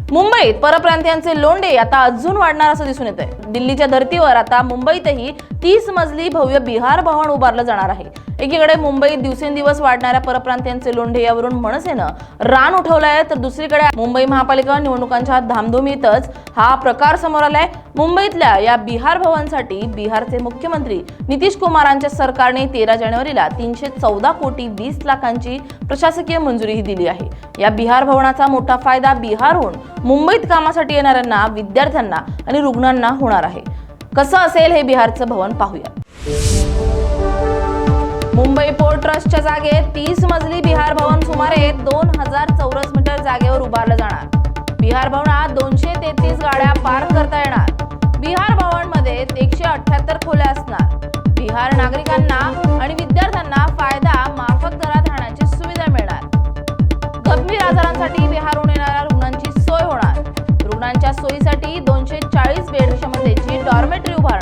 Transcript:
मुंबईत परप्रांतीयांचे लोंढे आता अजून वाढणार असं दिसून येतंय। दिल्लीच्या धर्तीवर आता मुंबईतही 30 मजली भव्य बिहार भवन उभारलं जाणार आहे। एकीकडे मुंबईत दिवसेंदिवस वाढणाऱ्या परप्रांतीयांचे लोंढे यावरून मनसेनं रान उठवलंय, तर दुसरीकडे मुंबई महापालिका निवडणुकांच्या धामधुमीतच हा प्रकार समोर आलाय। मुंबईतल्या या बिहार भवनसाठी बिहारचे मुख्यमंत्री नितीश कुमारांच्या सरकारने 13 जानेवारीला 314 कोटी 20 लाखांची प्रशासकीय मंजुरीही दिली आहे। या बिहार भवनाचा मोठा फायदा बिहारहून मुंबईत कामासाठी येणाऱ्यांना, विद्यार्थ्यांना आणि रुग्णांना होणार आहे। कसं असेल हे बिहारचं भवन पाहूया। मुंबई पोर्ट ट्रस्टच्या जागेत 30 मजली बिहार भवन सुमारे 2000 चौरस मीटर जागेवर उभारलं जाणार। बिहार भवनात 233 गाड्या पार्क करता येणार। बिहार भवन मध्ये 178 खोल्या असणार। बिहार नागरिकांना आणि विद्यार्थ्यांना फायदा माफक दरात राहण्याची सुविधा मिळणार। गंभीर आजारांसाठी बिहारहून येणाऱ्या रुग्णांची सोय होणार। रुग्णांच्या सोयीसाठी 240 बेड क्षमतेची डॉर्मेटरी उभारणार।